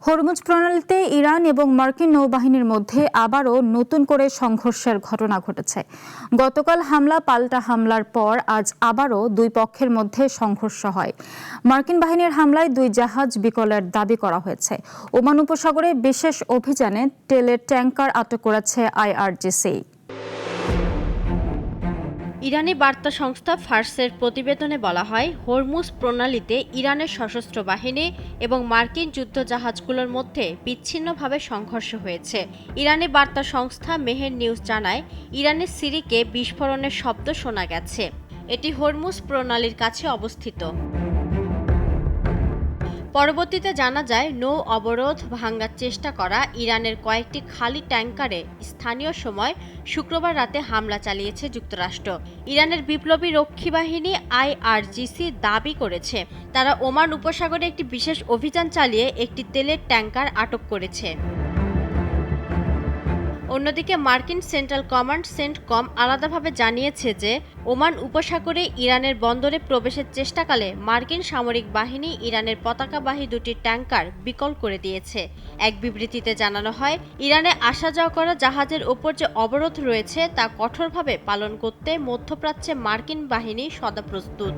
Hormuz প্রণালীতে Iran এবং মার্কিন নৌবাহিনীর মধ্যে আবারও নতুন করে সংঘর্ষের ঘটনা ঘটেছে। গতকাল হামলা পাল্টা হামলার পর আজ আবারও দুই পক্ষের মধ্যে সংঘর্ষ হয়। মার্কিন বাহিনীর হামলায় দুই জাহাজ বিকলের দাবি করা হয়েছে। ওমান উপসাগরে বিশেষ অভিযানে তেলের ট্যাংকার আটক করেছে IRGC। ইরানি বার্তা সংস্থা ফার্সের প্রতিবেদনে বলা হয়, হরমুজ প্রণালীতে ইরানের সশস্ত্র বাহিনী এবং মার্কিন যুদ্ধজাহাজগুলোর মধ্যে বিচ্ছিন্নভাবে সংঘর্ষ হয়েছে। ইরানি বার্তা সংস্থা মেহের নিউজ জানায়, ইরানের সিরিকে বিস্ফোরণের শব্দ শোনা গেছে। এটি হরমুজ প্রণালীর কাছে অবস্থিত। পরবর্তীতে জানা যায়, নৌ অবরোধ ভাঙার চেষ্টা করা ইরানের কয়েকটি খালি ট্যাংকারে স্থানীয় সময় শুক্রবার রাতে হামলা চালিয়েছে যুক্তরাষ্ট্র। ইরানের বিপ্লবী রক্ষী বাহিনী IRGC দাবি করেছে, তারা ওমান উপসাগরে একটি বিশেষ অভিযান চালিয়ে একটি তেলের ট্যাংকার আটক করেছে। অন্যদিকে মার্কিন সেন্ট্রাল কমান্ড সেন্টকম আলাদাভাবে জানিয়েছে যে, ওমান উপসাগরে ইরানের বন্দরে প্রবেশের চেষ্টাকালে মার্কিন সামরিক বাহিনী ইরানের পতাকাবাহী দুটি ট্যাংকার বিকল করে দিয়েছে। এক বিবৃতিতে জানানো হয়, ইরানে আসা যাওয়া করা জাহাজের ওপর যে অবরোধ রয়েছে তা কঠোরভাবে পালন করতে মধ্যপ্রাচ্যে মার্কিন বাহিনী সদা প্রস্তুত।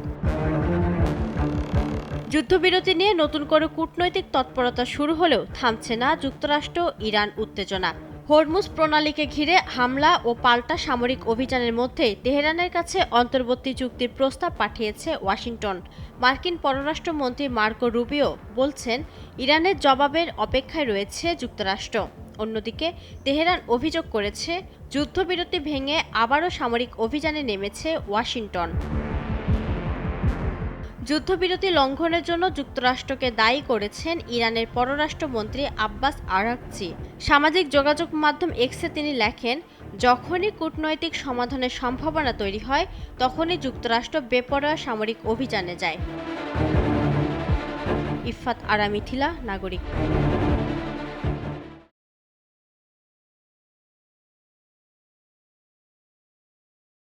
যুদ্ধবিরতি নিয়ে নতুন করে কূটনৈতিক তৎপরতা শুরু হলেও থামছে না যুক্তরাষ্ট্র ইরান উত্তেজনা। হরমুজ প্রণালীকে ঘিরে হামলা ও পাল্টা সামরিক অভিযানের মধ্যে তেহরানের কাছে অন্তর্বর্তী চুক্তির প্রস্তাব পাঠিয়েছে ওয়াশিংটন। মার্কিন পররাষ্ট্রমন্ত্রী মার্কো রুবিও বলছেন, ইরানের জবাবের অপেক্ষায় রয়েছে যুক্তরাষ্ট্র। অন্যদিকে তেহরান অভিযোগ করেছে, যুদ্ধবিরতি ভেঙে আবারও সামরিক অভিযানে নেমেছে ওয়াশিংটন। যুদ্ধবিরতি লঙ্ঘনের জন্য যুক্তরাষ্ট্রকে দায়ী করেছেন ইরানের পররাষ্ট্রমন্ত্রী আব্বাস আরাগচি। সামাজিক যোগাযোগ মাধ্যম এক্সে তিনি লেখেন, যখনই কূটনৈতিক সমাধানের সম্ভাবনা তৈরি হয় তখনই যুক্তরাষ্ট্র বেপরোয়া সামরিক অভিযানে যায়। ইফাত আরা মিথিলা, নাগরিক।